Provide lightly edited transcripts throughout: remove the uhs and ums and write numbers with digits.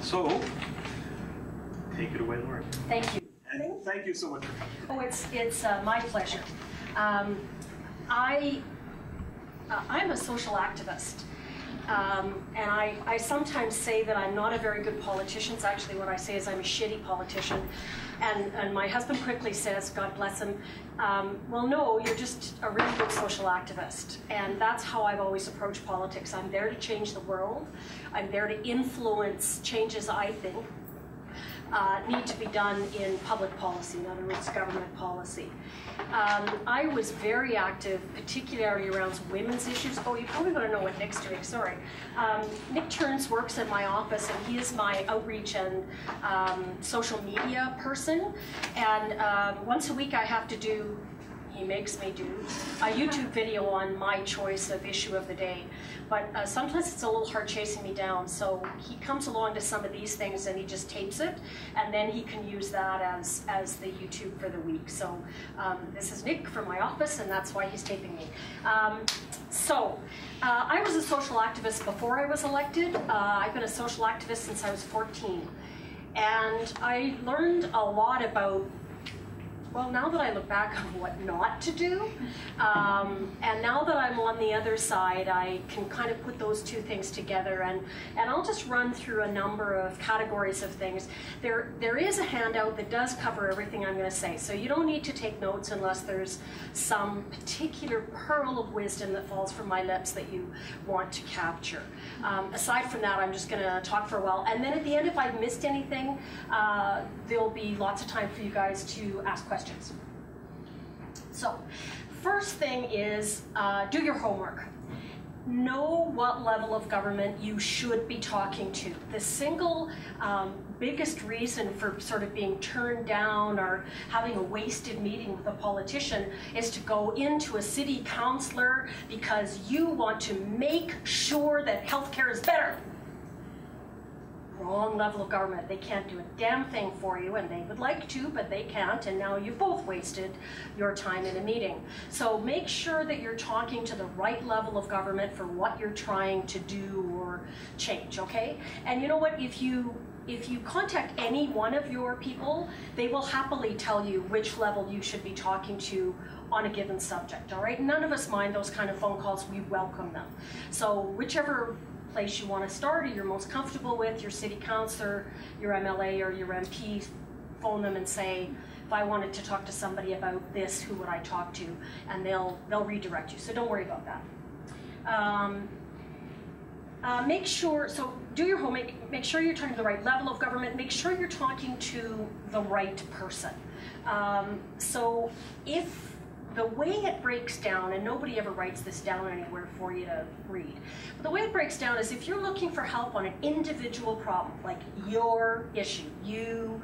So, take it away, Laurie. Thank you. And thank you so much for coming. Oh, it's my pleasure. I'm a social activist. And I sometimes say that I'm not a very good politician. It's actually what I say is I'm a shitty politician. And my husband quickly says, God bless him, well, no, you're just a really good social activist. And that's how I've always approached politics. I'm there to change the world. I'm there to influence changes I think need to be done in public policy, in other words, government policy. I was very active, particularly around women's issues. Oh, you probably want to know what Nick's doing, sorry. Nick Turns works in my office, and he is my outreach and social media person. And once a week I have to do, he makes me do, a YouTube video on my choice of issue of the day. But sometimes it's a little hard chasing me down, so he comes along to some of these things and he just tapes it, and then he can use that as the YouTube for the week. So this is Nick from my office, and that's why he's taping me. I was a social activist before I was elected. I've been a social activist since I was 14. And I learned a lot about, well, now that I look back on what not to do, and now that I'm on the other side, I can kind of put those two things together, and I'll just run through a number of categories of things. There is a handout that does cover everything I'm going to say, so you don't need to take notes unless there's some particular pearl of wisdom that falls from my lips that you want to capture. Aside from that, I'm just going to talk for a while, and then at the end, if I've missed anything, there'll be lots of time for you guys to ask questions. So, first thing is do your homework. Know what level of government you should be talking to. The single biggest reason for sort of being turned down or having a wasted meeting with a politician is to go into a city councillor because you want to make sure that healthcare is better. Wrong level of government. They can't do a damn thing for you, and they would like to, but they can't, and now you've both wasted your time in a meeting. So make sure that you're talking to the right level of government for what you're trying to do or change, okay? And you know what, if you contact any one of your people, they will happily tell you which level you should be talking to on a given subject, all right? None of us mind those kind of phone calls. We welcome them. So whichever place you want to start or you're most comfortable with, your city councillor, your MLA, or your MP, phone them and say, if I wanted to talk to somebody about this, who would I talk to? And they'll redirect you, so don't worry about that. Make sure, so do your homework, make sure you're talking to the right level of government, make sure you're talking to the right person. So if the way it breaks down, and nobody ever writes this down anywhere for you to read, but the way it breaks down is if you're looking for help on an individual problem, like your issue, you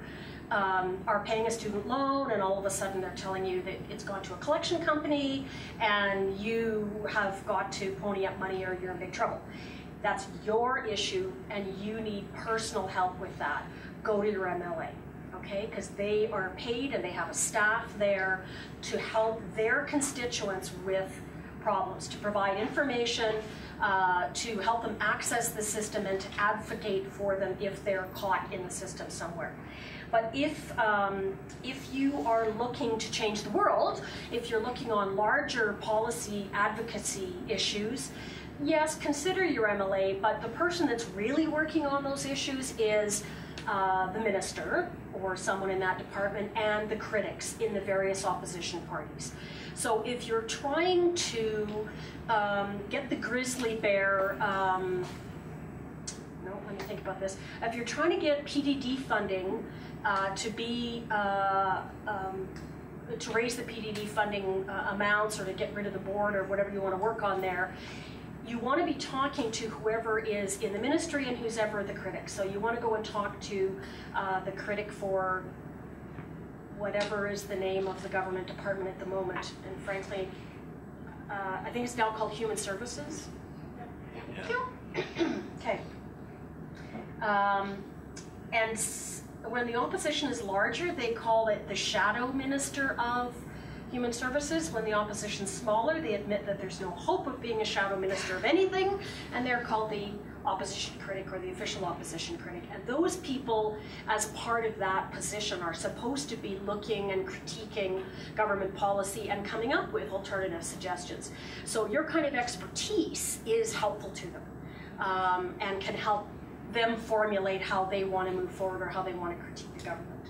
are paying a student loan and all of a sudden they're telling you that it's gone to a collection company and you have got to pony up money or you're in big trouble. That's your issue and you need personal help with that. Go to your MLA. Okay, because they are paid and they have a staff there to help their constituents with problems, to provide information, to help them access the system and to advocate for them if they're caught in the system somewhere. But if you are looking to change the world, if you're looking on larger policy advocacy issues, yes, consider your MLA, but the person that's really working on those issues is the minister or someone in that department and the critics in the various opposition parties. So if you're trying to get the grizzly bear, no, let me think about this. If you're trying to get PDD funding to raise the PDD funding amounts or to get rid of the board or whatever you want to work on there, you want to be talking to whoever is in the ministry and who's ever the critic. So you want to go and talk to the critic for whatever is the name of the government department at the moment. And frankly, I think it's now called Human Services. Yeah. Okay. And when the opposition is larger, they call it the shadow minister of Human Services. When the opposition's smaller, they admit that there's no hope of being a shadow minister of anything, and they're called the opposition critic or the official opposition critic. And those people, as part of that position, are supposed to be looking and critiquing government policy and coming up with alternative suggestions. So your kind of expertise is helpful to them and can help them formulate how they want to move forward or how they want to critique the government.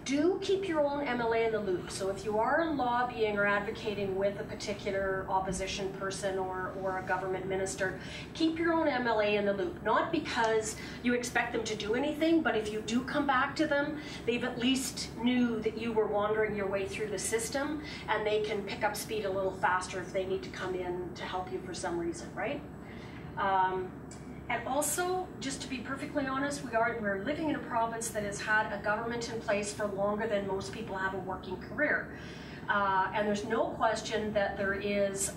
Do keep your own MLA in the loop. So if you are lobbying or advocating with a particular opposition person or a government minister, keep your own MLA in the loop. Not because you expect them to do anything, but if you do come back to them, they've at least knew that you were wandering your way through the system, and they can pick up speed a little faster if they need to come in to help you for some reason, right? And also, just to be perfectly honest, we're living in a province that has had a government in place for longer than most people have a working career. And there's no question that there is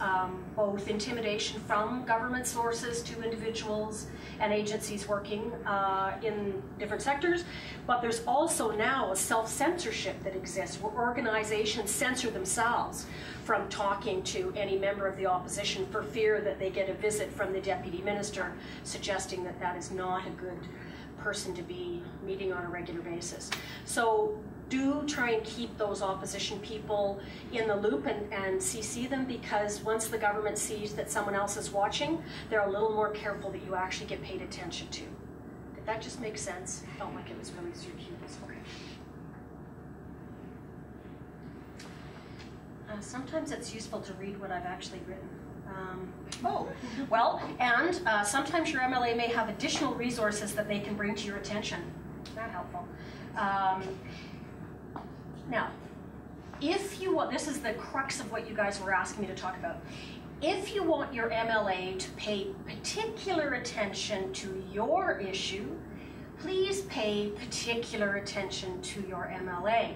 both intimidation from government sources to individuals and agencies working in different sectors, but there's also now a self-censorship that exists where organizations censor themselves from talking to any member of the opposition for fear that they get a visit from the deputy minister suggesting that that is not a good person to be meeting on a regular basis. So do try and keep those opposition people in the loop and CC them, because once the government sees that someone else is watching, they're a little more careful that you actually get paid attention to. Did that just make sense? Felt like it was really circuitous. Okay. Sometimes it's useful to read what I've actually written. Sometimes your MLA may have additional resources that they can bring to your attention. Not helpful. Now, if you want, this is the crux of what you guys were asking me to talk about. If you want your MLA to pay particular attention to your issue, please pay particular attention to your MLA.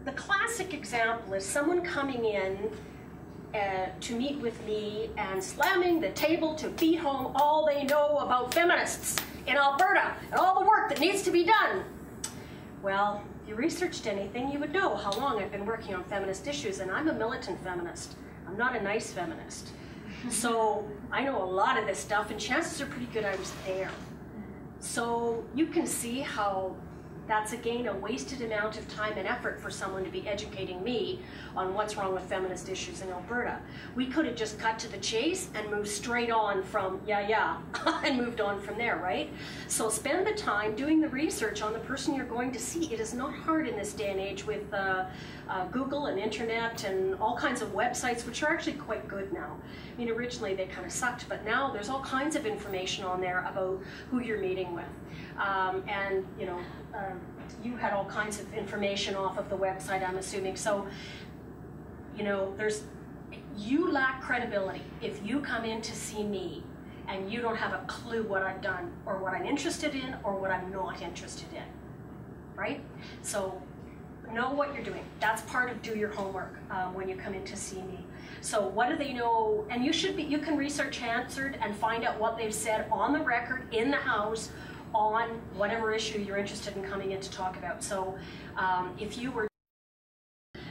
The classic example is someone coming in to meet with me and slamming the table to beat home all they know about feminists in Alberta and all the work that needs to be done. Well, if you researched anything, you would know how long I've been working on feminist issues, and I'm a militant feminist. I'm not a nice feminist. So I know a lot of this stuff, and chances are pretty good I was there. So you can see how that's, again, a wasted amount of time and effort for someone to be educating me on what's wrong with feminist issues in Alberta. We could have just cut to the chase and moved straight on from and moved on from there, right? So spend the time doing the research on the person you're going to see. It is not hard in this day and age with Google and internet and all kinds of websites, which are actually quite good now. I mean, originally they kind of sucked, but now there's all kinds of information on there about who you're meeting with. You had all kinds of information off of the website, I'm assuming. So, you lack credibility if you come in to see me and you don't have a clue what I've done or what I'm interested in or what I'm not interested in, right? So know what you're doing. That's part of do your homework when you come in to see me. So what do they know? And you can research Hansard and find out what they've said on the record in the House on whatever issue you're interested in coming in to talk about. So if you were,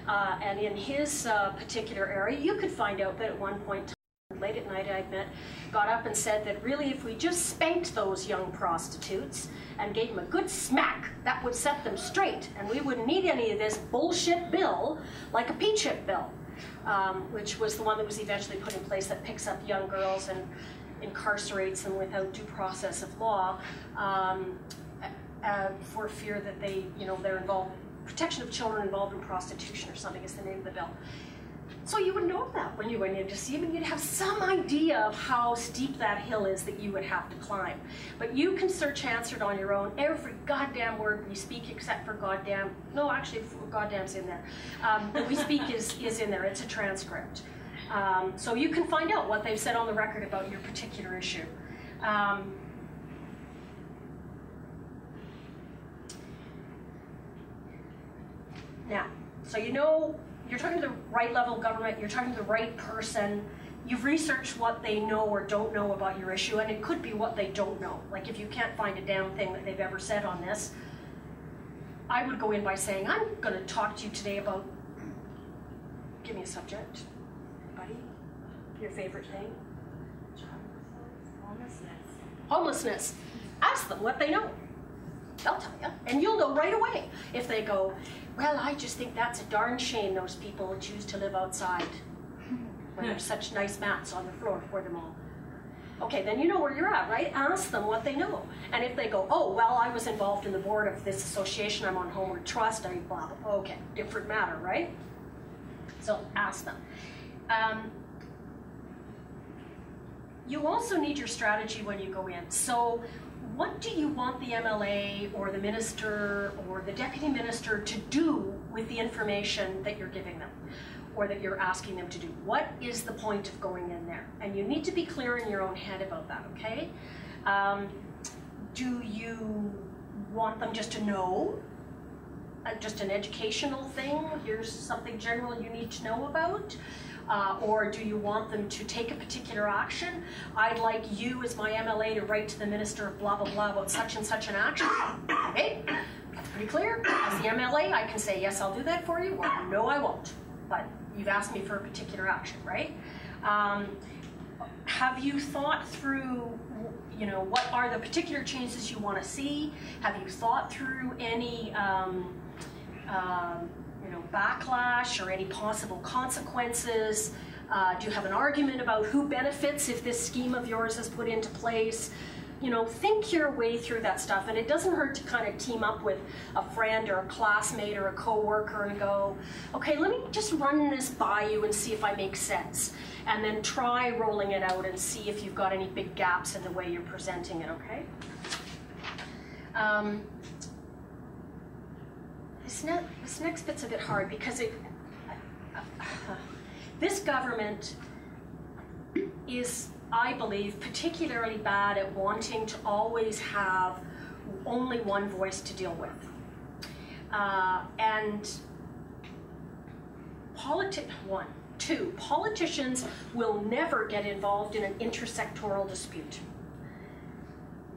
and in his particular area, you could find out that at one point, late at night, I admit, got up and said that really if we just spanked those young prostitutes and gave them a good smack, that would set them straight, and we wouldn't need any of this bullshit bill like a P-chip bill, which was the one that was eventually put in place that picks up young girls and incarcerates them without due process of law for fear that they're involved, protection of children involved in prostitution or something is the name of the bill. So you would know that when you went in to see him, and you'd have some idea of how steep that hill is that you would have to climb. But you can search Hansard on your own. Every goddamn word we speak except for goddamn, no, actually goddamn's in there. That we speak is in there, it's a transcript. So you can find out what they've said on the record about your particular issue. Now, so you're talking to the right level of government, you're talking to the right person, you've researched what they know or don't know about your issue, and it could be what they don't know. Like if you can't find a damn thing that they've ever said on this, I would go in by saying, I'm going to talk to you today about, give me a subject, buddy. Your favorite thing? Homelessness. Homelessness. Ask them what they know. They'll tell you. And you'll know right away. If they go, well, I just think that's a darn shame those people choose to live outside when there's such nice mats on the floor for them all. Okay, then you know where you're at, right? Ask them what they know. And if they go, oh, well, I was involved in the board of this association, I'm on Homeward Trust, I blah, blah, okay, different matter, right? So ask them. You also need your strategy when you go in. So what do you want the MLA or the minister or the deputy minister to do with the information that you're giving them or that you're asking them to do? What is the point of going in there? And you need to be clear in your own head about that, okay? Do you want them just to know? Just an educational thing? Here's something general you need to know about? Or do you want them to take a particular action? I'd like you as my MLA to write to the minister of blah, blah, blah about such and such an action. Okay, that's pretty clear. As the MLA, I can say, yes, I'll do that for you, or no, I won't. But you've asked me for a particular action, right? Have you thought through, you know, what are the particular changes you want to see? Have you thought through any backlash or any possible consequences? Do you have an argument about who benefits if this scheme of yours is put into place? You know, think your way through that stuff, and it doesn't hurt to kind of team up with a friend or a classmate or a coworker and go, okay, let me just run this by you and see if I make sense, and then try rolling it out and see if you've got any big gaps in the way you're presenting it, okay? This next bit's a bit hard because this government is, I believe, particularly bad at wanting to always have only one voice to deal with. Politicians will never get involved in an intersectoral dispute.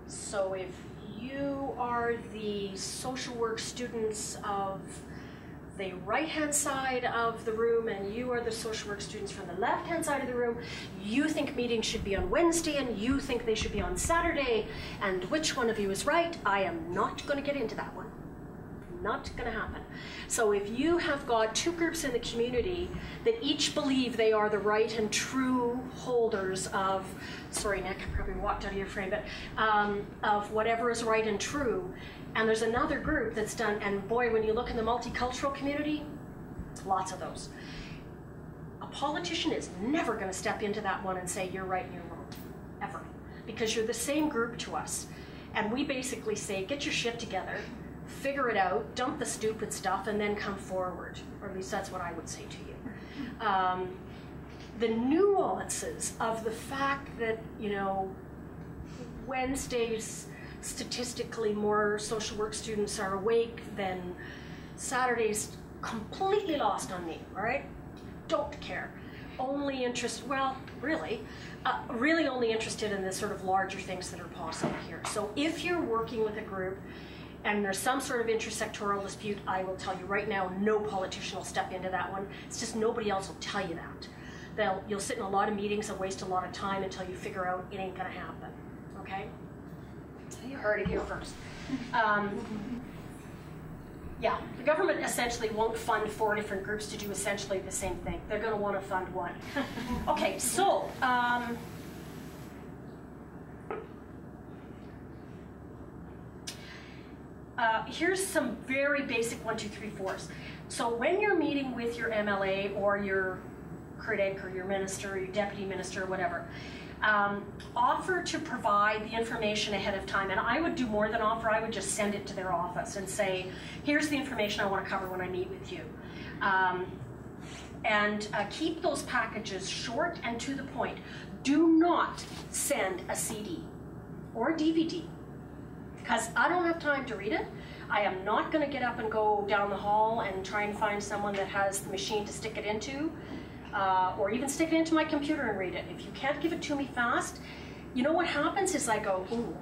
So if you are the social work students of the right-hand side of the room and you are the social work students from the left-hand side of the room, you think meetings should be on Wednesday and you think they should be on Saturday, and which one of you is right? I am not going to get into that one. Not going to happen. So if you have got two groups in the community that each believe they are the right and true holders of, sorry Nick, I probably walked out of your frame, but of whatever is right and true, and there's another group that's done, and boy, when you look in the multicultural community, lots of those. A politician is never going to step into that one and say you're right and you're wrong, ever, because you're the same group to us. And we basically say, get your shit together, figure it out, dump the stupid stuff, and then come forward. Or at least that's what I would say to you. The nuances of the fact that, you know, Wednesdays, statistically more social work students are awake than Saturdays, completely lost on me, all right? Don't care. Only interest, well, really only interested in the sort of larger things that are possible here. So if you're working with a group and there's some sort of intersectoral dispute, I will tell you right now, no politician will step into that one. It's just nobody else will tell you that. You'll sit in a lot of meetings and waste a lot of time until you figure out it ain't gonna happen, okay? You heard it here first. Yeah, the government essentially won't fund 4 different groups to do essentially the same thing. They're gonna wanna fund one. Okay, so, here's some very basic 1, 2, 3, 4s. So when you're meeting with your MLA or your critic or your minister or your deputy minister or whatever, offer to provide the information ahead of time. And I would do more than offer, I would just send it to their office and say, here's the information I want to cover when I meet with you. Keep those packages short and to the point. Do not send a CD or a DVD, because I don't have time to read it. I am not going to get up and go down the hall and try and find someone that has the machine to stick it into, or even stick it into my computer and read it. If you can't give it to me fast, you know what happens is I go, ooh,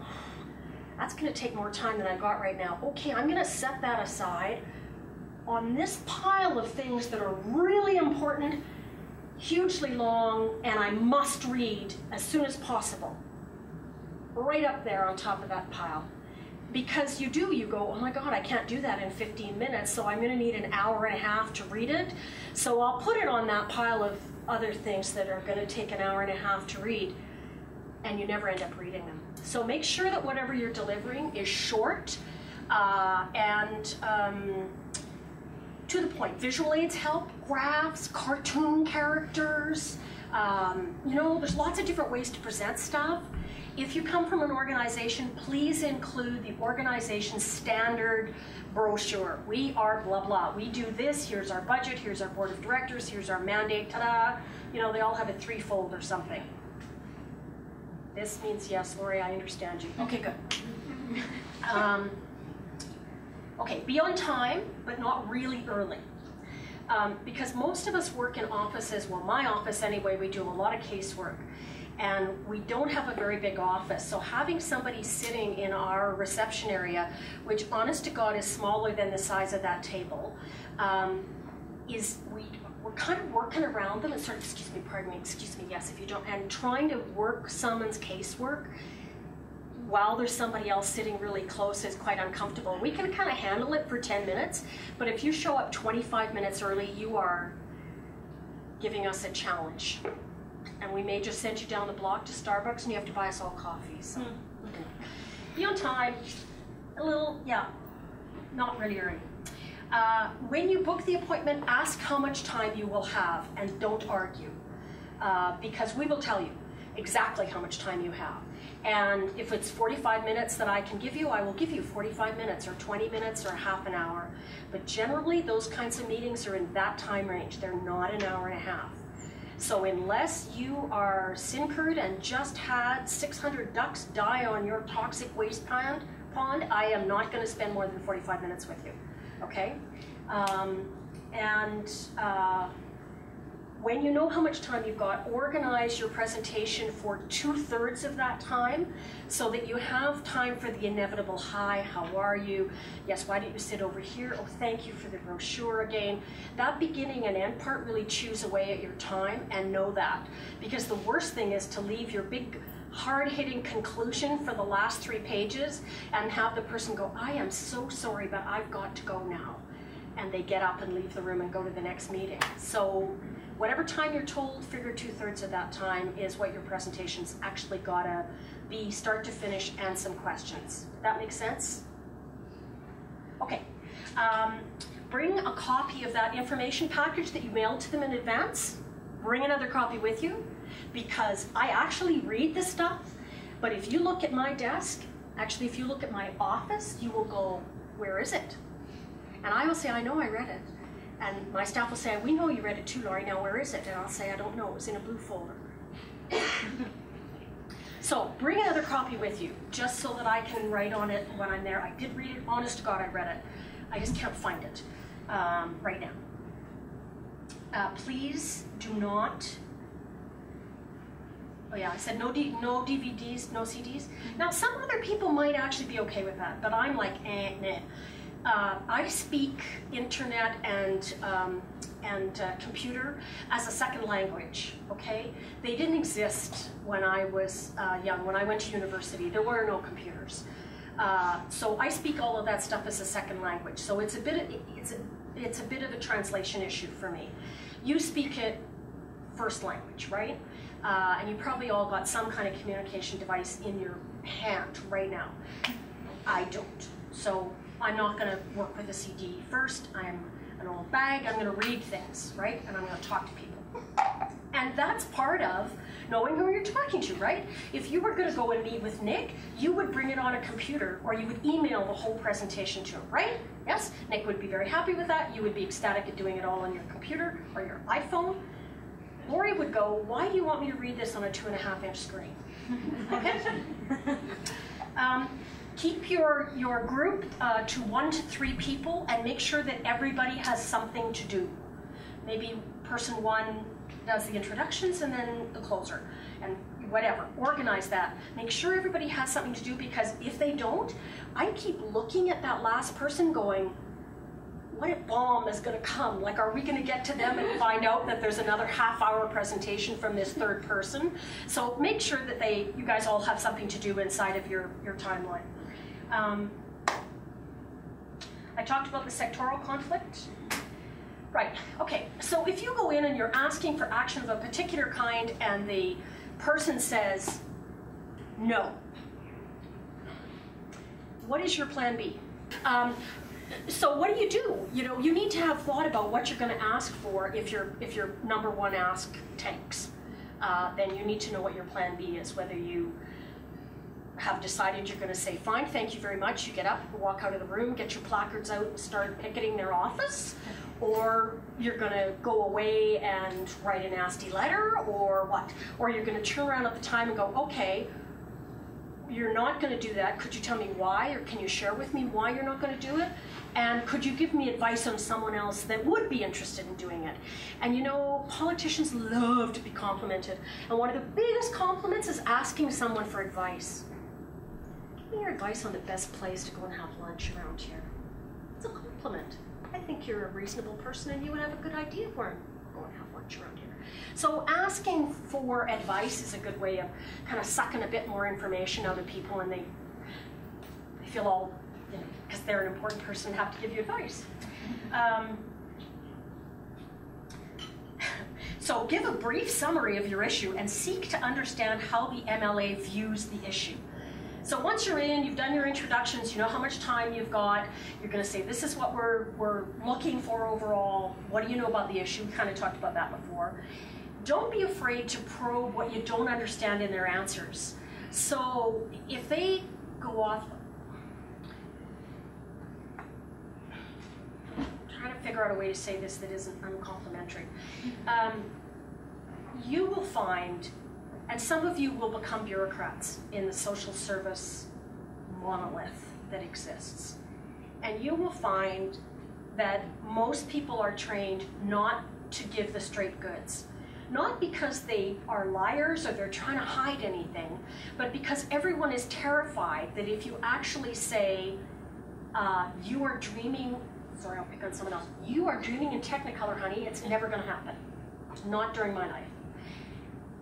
that's going to take more time than I've got right now. Okay, I'm going to set that aside on this pile of things that are really important. hugely long, and I must read as soon as possible. Right up there on top of that pile. Because you go, oh my God, I can't do that in 15 minutes, so I'm gonna need an hour and a half to read it. So I'll put it on that pile of other things that are gonna take an hour and a half to read, and you never end up reading them. So make sure that whatever you're delivering is short and to the point. Visual aids help, graphs, cartoon characters. You know, there's lots of different ways to present stuff. If you come from an organization, please include the organization's standard brochure. We are blah, blah. We do this, here's our budget, here's our board of directors, here's our mandate, ta-da. You know, they all have a 3-fold or something. This means yes, Laurie, I understand you. Okay, good. Okay, be on time, but not really early. Because most of us work in offices, well, my office anyway, we do a lot of casework. And we don't have a very big office, so having somebody sitting in our reception area, which honest to God is smaller than the size of that table, we're kind of working around them and sort of, excuse me, yes, if you don't, and trying to work someone's casework while there's somebody else sitting really close is quite uncomfortable. We can kind of handle it for 10 minutes, but if you show up 25 minutes early, you are giving us a challenge. And we may just send you down the block to Starbucks and you have to buy us all coffee. So be on time, a little, yeah, not really early. When you book the appointment, ask how much time you will have and don't argue. Because we will tell you exactly how much time you have. And if it's 45 minutes that I can give you, I will give you 45 minutes or 20 minutes or half an hour. But generally, those kinds of meetings are in that time range. They're not an hour and a half. So unless you are sinkered and just had 600 ducks die on your toxic waste pond, I am not going to spend more than 45 minutes with you, okay? When you know how much time you've got, organize your presentation for 2/3 of that time so that you have time for the inevitable, hi, how are you? Yes, why don't you sit over here? Oh, thank you for the brochure again. That beginning and end part really chews away at your time, and know that. Because the worst thing is to leave your big, hard-hitting conclusion for the last 3 pages and have the person go, I am so sorry, but I've got to go now. And they get up and leave the room and go to the next meeting. So whatever time you're told, figure 2/3 of that time is what your presentation's actually gotta be, start to finish, and some questions. That makes sense? Okay. Bring a copy of that information package that you mailed to them in advance. Bring another copy with you, because I actually read this stuff, but if you look at my desk, actually if you look at my office, you will go, where is it? And I will say, I know I read it. And my staff will say, we know you read it too, Laurie, now where is it? And I'll say, I don't know, it was in a blue folder. So bring another copy with you, just so that I can write on it when I'm there. I did read it, honest to God, I read it. I just can't find it right now. Please do not, oh yeah, I said no DVDs, no CDs. Now some other people might actually be okay with that, but I'm like, nah. I speak internet and computer as a second language, okay? They didn't exist when I was young. When I went to university, there were no computers. So I speak all of that stuff as a second language. So it's a bit of a translation issue for me. You speak it first language, right? And you probably all got some kind of communication device in your hand right now. I don't. So I'm not going to work with a CD first. I'm an old bag. I'm going to read things, right? And I'm going to talk to people. And that's part of knowing who you're talking to, right? If you were going to go and meet with Nick, you would bring it on a computer, or you would email the whole presentation to him, right? Yes? Nick would be very happy with that. You would be ecstatic at doing it all on your computer or your iPhone. Laurie would go, why do you want me to read this on a 2.5-inch screen? Okay? Keep your group to 1 to 3 people, and make sure that everybody has something to do. Maybe person 1 does the introductions and then the closer, and whatever. Organize that. Make sure everybody has something to do, because if they don't, I keep looking at that last person going, what bomb is going to come? Like, are we going to get to them and find out that there's another half-hour presentation from this third person? So make sure that you guys all have something to do inside of your timeline. I talked about the sectoral conflict. Right, okay, so if you go in and you're asking for action of a particular kind and the person says no, what is your plan B? So what do? You know, you need to have thought about what you're going to ask for if your number one ask tanks. Then you need to know what your plan B is, whether you have decided you're going to say, fine, thank you very much, you get up, walk out of the room, get your placards out and start picketing their office, or you're going to go away and write a nasty letter, or what? Or you're going to turn around at the time and go, okay, you're not going to do that, could you tell me why, or can you share with me why you're not going to do it? And could you give me advice on someone else that would be interested in doing it? And you know, politicians love to be complimented. And one of the biggest compliments is asking someone for advice. Give me your advice on the best place to go and have lunch around here. It's a compliment. I think you're a reasonable person and you would have a good idea where I'm going to have lunch around here. So asking for advice is a good way of kind of sucking a bit more information out of people, and they feel all, you know, because they're an important person, have to give you advice. So give a brief summary of your issue and seek to understand how the MLA views the issue. So once you're in, you've done your introductions, you know how much time you've got, you're going to say, this is what we're looking for overall, what do you know about the issue? We kind of talked about that before. Don't be afraid to probe what you don't understand in their answers. So if they go off, I'm trying to figure out a way to say this that isn't uncomplimentary. You will find, and some of you will become bureaucrats in the social service monolith that exists. And you will find that most people are trained not to give the straight goods. Not because they are liars or they're trying to hide anything, but because everyone is terrified that if you actually say, you are dreaming, sorry, I'll pick on someone else, you are dreaming in Technicolor, honey, it's never gonna happen. Not during my life.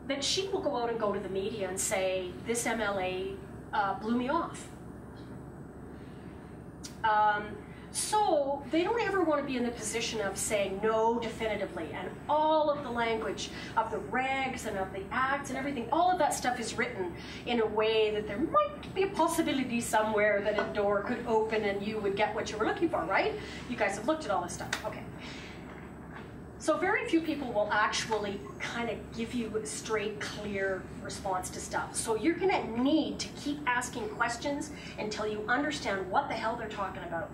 Then she will go out and go to the media and say, this MLA blew me off. So they don't ever want to be in the position of saying no definitively, and all of the language of the regs and of the acts and everything, all of that stuff is written in a way that there might be a possibility somewhere that a door could open and you would get what you were looking for, right? You guys have looked at all this stuff, okay. So very few people will actually kind of give you a straight, clear response to stuff. So you're gonna need to keep asking questions until you understand what the hell they're talking about.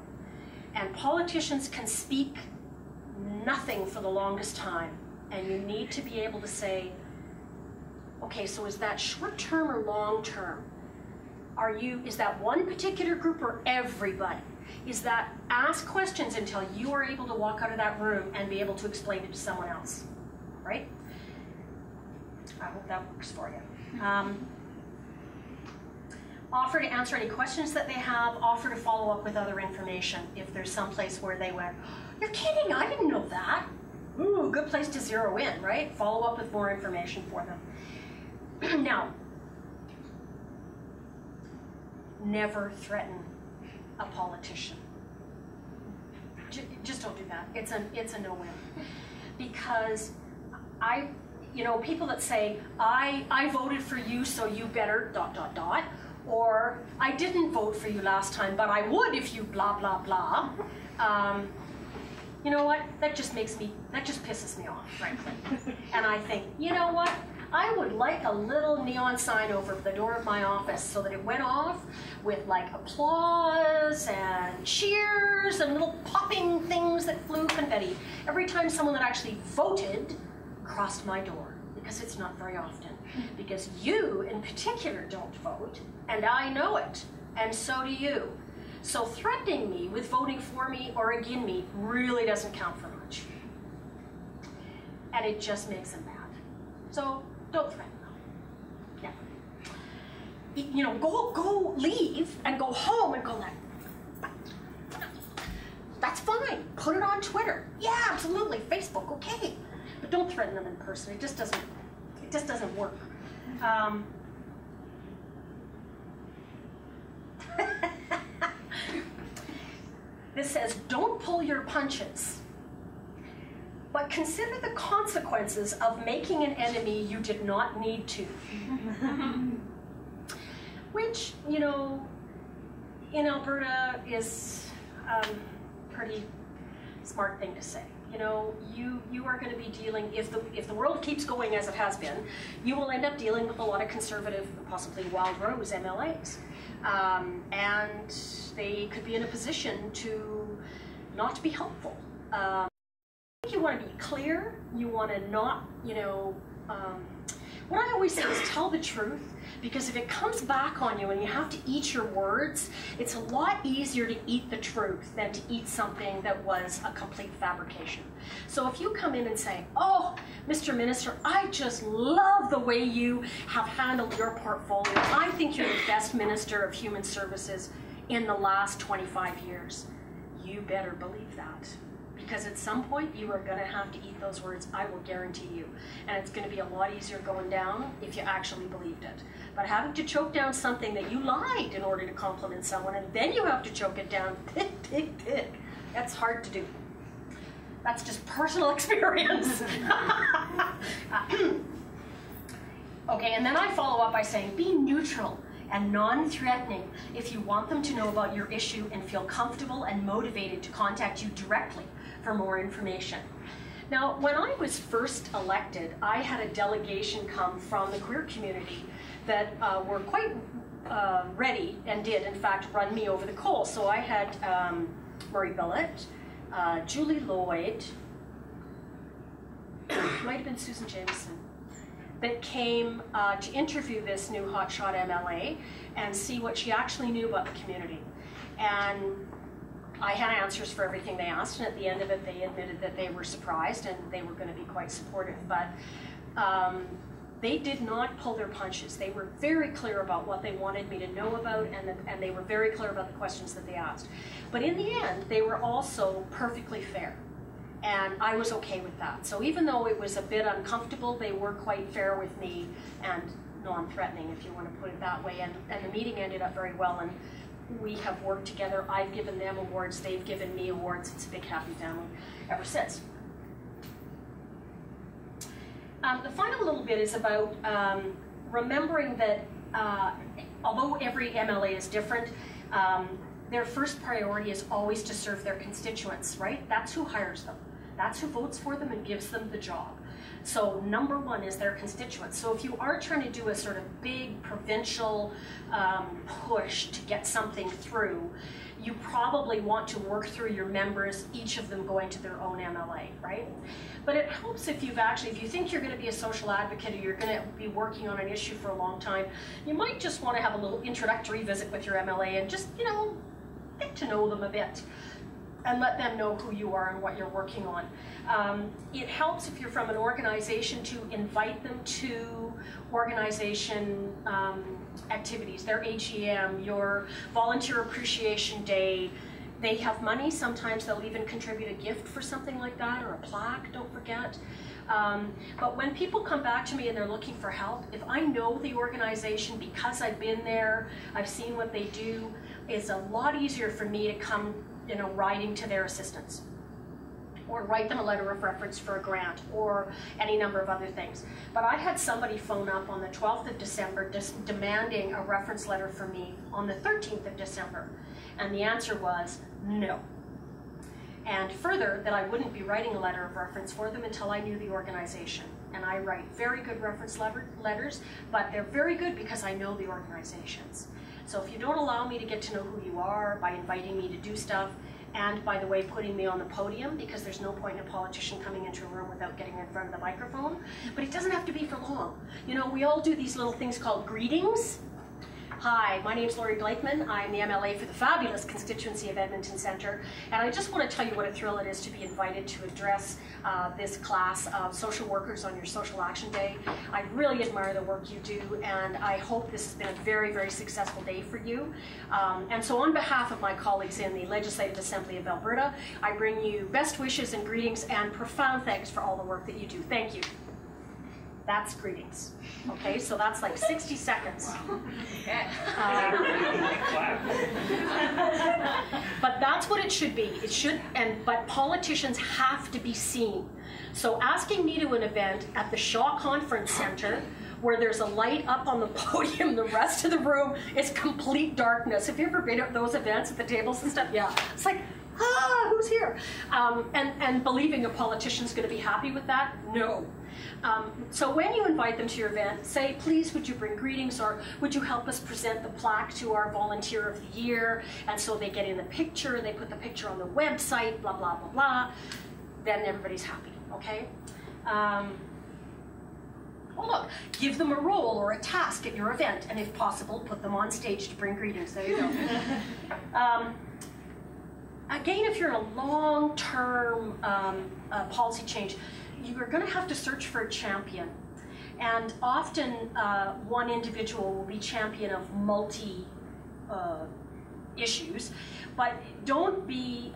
And politicians can speak nothing for the longest time. And you need to be able to say, okay, so is that short term or long term? Is that one particular group or everybody? Is that ask questions until you are able to walk out of that room and be able to explain it to someone else, right? I hope that works for you. Offer to answer any questions that they have, offer to follow up with other information if there's some place where they went, you're kidding, I didn't know that. Ooh, good place to zero in, right? Follow up with more information for them. Now, never threaten a politician. Just don't do that. It's a no-win. Because people that say, I voted for you, so you better ... or I didn't vote for you last time, but I would if you blah, blah, blah. You know what? That just pisses me off, frankly. And I think, you know what? I would like a little neon sign over the door of my office so that it went off with like applause and cheers and little popping things that flew confetti every time someone that actually voted crossed my door, because it's not very often. Because you in particular don't vote, and I know it, and so do you. So threatening me with voting for me or against me really doesn't count for much. And it just makes them mad. So don't threaten them. Yeah. Go leave and go home and go like, that's fine. Put it on Twitter. Yeah, absolutely. Facebook, okay. But don't threaten them in person. It just doesn't work. This says, don't pull your punches, but consider the consequences of making an enemy you did not need to. Which, you know, in Alberta is a pretty smart thing to say. You know, you are going to be dealing, if the world keeps going as it has been, you will end up dealing with a lot of conservative, possibly Wild Rose MLAs. And they could be in a position to not be helpful. I think you want to be clear, you want to not, you know, what I always say is tell the truth, because if it comes back on you and you have to eat your words, it's a lot easier to eat the truth than to eat something that was a complete fabrication. So if you come in and say, oh, Mr. Minister, I just love the way you have handled your portfolio. I think you're the best Minister of Human Services in the last 25 years. You better believe that. Because at some point you are going to have to eat those words, I will guarantee you. And it's going to be a lot easier going down if you actually believed it. But having to choke down something that you lied in order to compliment someone, and then you have to choke it down, that's hard to do. That's just personal experience. Okay, and then I follow up by saying, be neutral and non-threatening if you want them to know about your issue and feel comfortable and motivated to contact you directly for more information. Now, when I was first elected, I had a delegation come from the queer community that were quite ready and did, in fact, run me over the coals. So I had Murray Billett, Julie Lloyd, might have been Susan Jameson, that came to interview this new hotshot MLA and see what she actually knew about the community. And I had answers for everything they asked, and at the end of it they admitted that they were surprised and they were going to be quite supportive. But they did not pull their punches. They were very clear about what they wanted me to know about, and they were very clear about the questions that they asked. But in the end, they were also perfectly fair. And I was okay with that. So even though it was a bit uncomfortable, they were quite fair with me and non-threatening, if you want to put it that way. And the meeting ended up very well, and we have worked together. I've given them awards, they've given me awards. It's a big happy family ever since. The final little bit is about remembering that although every MLA is different, their first priority is always to serve their constituents, right? That's who hires them. That's who votes for them and gives them the job. So number one is their constituents. So if you are trying to do a sort of big provincial push to get something through, you probably want to work through your members, each of them going to their own MLA, right? But it helps if you've actually, if you think you're going to be a social advocate or you're going to be working on an issue for a long time, you might just want to have a little introductory visit with your MLA and just, you know, get to know them a bit and let them know who you are and what you're working on. It helps if you're from an organization to invite them to organization activities, their AGM, your Volunteer Appreciation Day. They have money, sometimes they'll even contribute a gift for something like that, or a plaque, don't forget. But when people come back to me and they're looking for help, if I know the organization because I've been there, I've seen what they do, it's a lot easier for me to come, you know, riding to their assistance, or write them a letter of reference for a grant, or any number of other things. But I had somebody phone up on the 12th of December demanding a reference letter for me on the 13th of December. And the answer was no. And further, that I wouldn't be writing a letter of reference for them until I knew the organization. And I write very good reference letters, but they're very good because I know the organizations. So if you don't allow me to get to know who you are by inviting me to do stuff, and by the way, putting me on the podium, because there's no point in a politician coming into a room without getting in front of the microphone, but it doesn't have to be for long. You know, we all do these little things called greetings. Hi, my name is Laurie. I'm the MLA for the fabulous constituency of Edmonton Centre, and I just want to tell you what a thrill it is to be invited to address this class of social workers on your Social Action Day. I really admire the work you do, and I hope this has been a very, very successful day for you. And so on behalf of my colleagues in the Legislative Assembly of Alberta, I bring you best wishes and greetings and profound thanks for all the work that you do. Thank you. That's greetings. Okay, so that's like 60 seconds. But that's what it should be. It should, but politicians have to be seen. So asking me to an event at the Shaw Conference Centre where there's a light up on the podium, the rest of the room is complete darkness. Have you ever been at those events at the tables and stuff? Yeah. It's like, who's here? And believing a politician's going to be happy with that? No. So when you invite them to your event, say, please, would you bring greetings, or would you help us present the plaque to our volunteer of the year? And so they get in the picture, they put the picture on the website, blah, blah, blah, blah. Then everybody's happy, okay? Oh, look, give them a role or a task at your event, and if possible, put them on stage to bring greetings. There you go. Again, if you're in a long-term policy change, you are going to have to search for a champion. And often one individual will be champion of multi issues, but don't be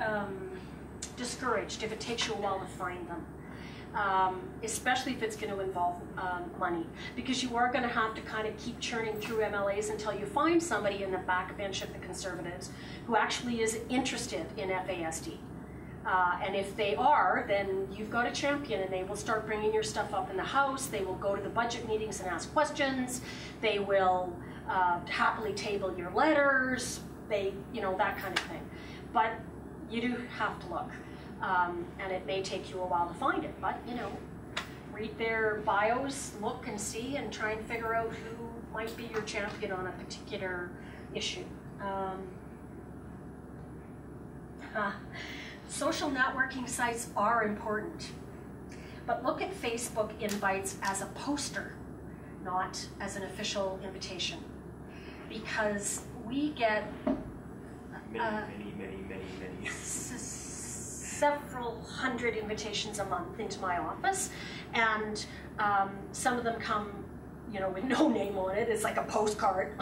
discouraged if it takes you a while to find them, especially if it's going to involve money, because you are going to have to kind of keep churning through MLAs until you find somebody in the backbench of the Conservatives who actually is interested in FASD. And if they are, then you've got a champion, and they will start bringing your stuff up in the House. They will go to the budget meetings and ask questions. They will happily table your letters. They, that kind of thing. But you do have to look, and it may take you a while to find it. But read their bios, look and see, and try and figure out who might be your champion on a particular issue. Social networking sites are important, but look at Facebook invites as a poster, not as an official invitation, because we get many. Several hundred invitations a month into my office, and some of them come with no name on it. It's like a postcard,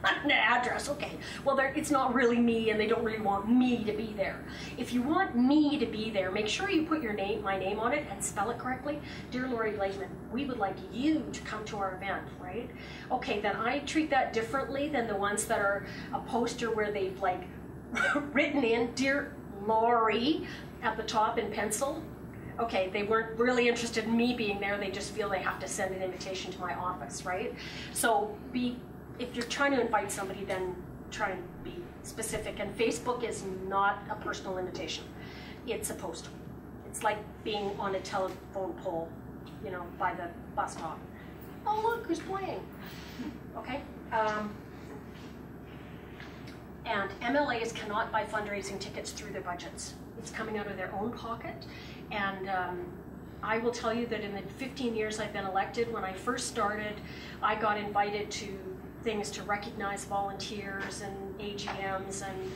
an address. Okay, well, it's not really me, and they don't really want me to be there. If you want me to be there, make sure you put my name on it, and spell it correctly. Dear Laurie Blakeman, we would like you to come to our event, right? Okay, then I treat that differently than the ones that are a poster where they've like written in Dear Laurie at the top in pencil. Okay, they weren't really interested in me being there, they just feel they have to send an invitation to my office, right? So if you're trying to invite somebody, then try and be specific. And Facebook is not a personal invitation. It's a poster. It's like being on a telephone pole, by the bus stop. Oh, look, who's playing? Okay? And MLAs cannot buy fundraising tickets through their budgets. It's coming out of their own pocket. And I will tell you that in the 15 years I've been elected, when I first started, I got invited to things to recognize volunteers and AGMs and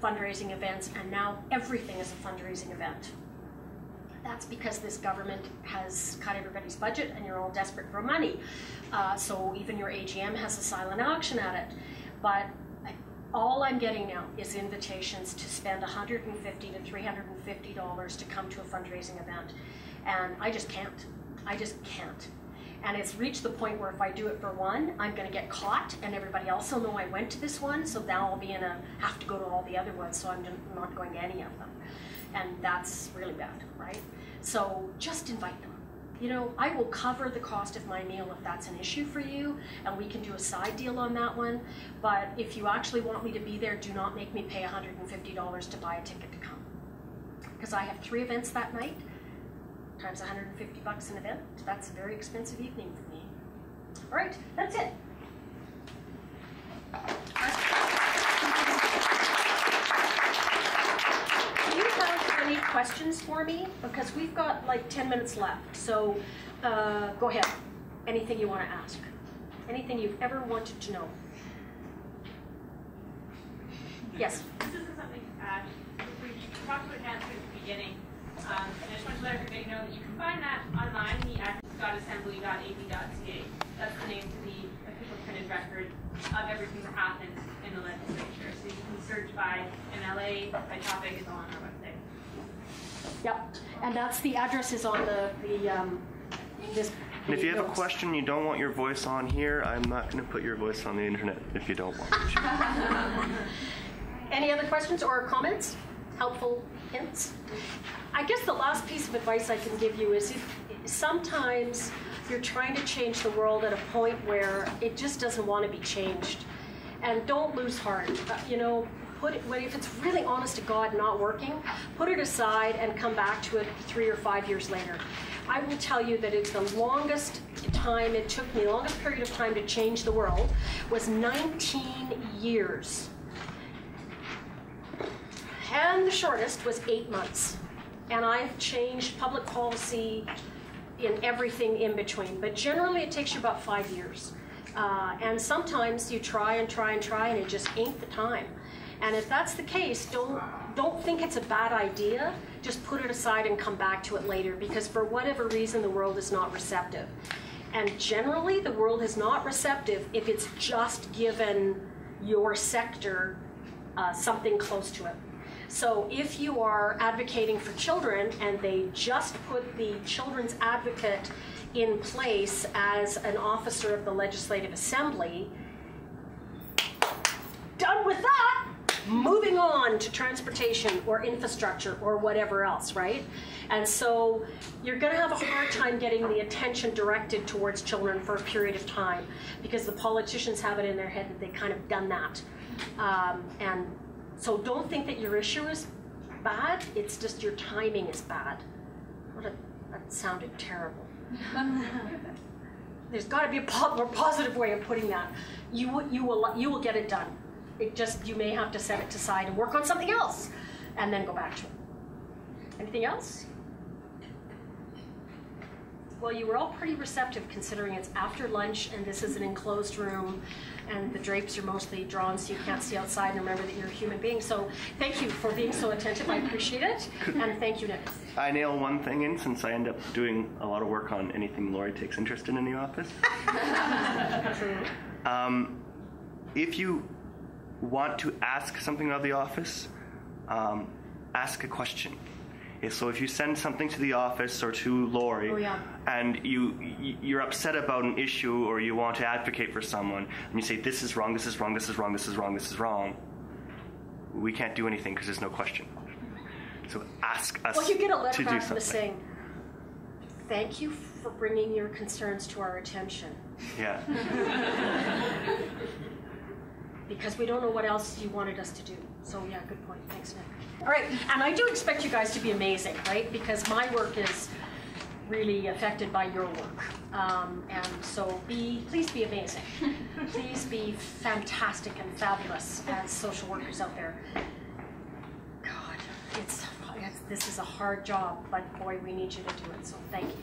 fundraising events, and now everything is a fundraising event. That's because this government has cut everybody's budget and you're all desperate for money. So even your AGM has a silent auction at it. But all I'm getting now is invitations to spend $150 to $350 to come to a fundraising event. And I just can't. I just can't. And it's reached the point where if I do it for one, I'm going to get caught, and everybody else will know I went to this one, so now I'll be have to go to all the other ones, so I'm not going to any of them. And that's really bad, right? So just invite them. I will cover the cost of my meal if that's an issue for you, and we can do a side deal on that one. But if you actually want me to be there, do not make me pay $150 to buy a ticket to come. Because I have 3 events that night, times $150 an event. That's a very expensive evening for me. All right, that's it. Do you have any questions for me? Because we've got like 10 minutes left. So go ahead. Anything you want to ask. Anything you've ever wanted to know. Yes. This isn't something we talked about enhancement at the beginning, and I just want to let everybody know that you can find that online, the act.assembly.ab.ca. That's the name to the official printed record of everything that happens in the legislature. So you can search by MLA, by topic, it's all on our website. Yep, and that's the address is on this. And if you have a question you don't want your voice on here, I'm not going to put your voice on the internet if you don't want it. Any other questions or comments? Helpful hints? I guess the last piece of advice I can give you is if sometimes you're trying to change the world at a point where it just doesn't want to be changed. And don't lose heart. You know, if it's really honest to God not working, put it aside and come back to it 3 or 5 years later. I will tell you that it's the longest time it took me, the longest period of time to change the world was 19 years. And the shortest was 8 months. And I've changed public policy in everything in between. But generally it takes you about 5 years. And sometimes you try and try and try and it just ain't the time. And if that's the case, don't think it's a bad idea. Just put it aside and come back to it later, because for whatever reason the world is not receptive. And generally the world is not receptive if it's just given your sector something close to it. So if you are advocating for children and they just put the children's advocate in place as an officer of the Legislative Assembly, done with that, moving on to transportation or infrastructure or whatever else, right? And so you're going to have a hard time getting the attention directed towards children for a period of time because the politicians have it in their head that they kind of done that. And so don't think that your issue is bad, it's just your timing is bad. That sounded terrible. There's got to be a more positive way of putting that. You will get it done. It just, you may have to set it aside and work on something else and then go back to it. Anything else? Well, you were all pretty receptive considering it's after lunch and this is an enclosed room and the drapes are mostly drawn so you can't see outside and remember that you're a human being. So thank you for being so attentive. I appreciate it. And thank you, Nick. I nail one thing in since I end up doing a lot of work on anything Laurie takes interest in the office. True. If you want to ask something of the office, ask a question. So if you send something to the office or to Laurie, and you're upset about an issue or you want to advocate for someone, and you say, this is wrong, this is wrong, this is wrong, this is wrong, this is wrong, we can't do anything because there's no question. So ask us to do something. Well, you get a letter back from us saying, thank you for bringing your concerns to our attention. Yeah. Because we don't know what else you wanted us to do. So yeah, good point. Thanks, Nick. All right, and I do expect you guys to be amazing, right? Because my work is really affected by your work. And so please be amazing. Please be fantastic and fabulous as social workers out there. God, this is a hard job, but boy, we need you to do it, so thank you.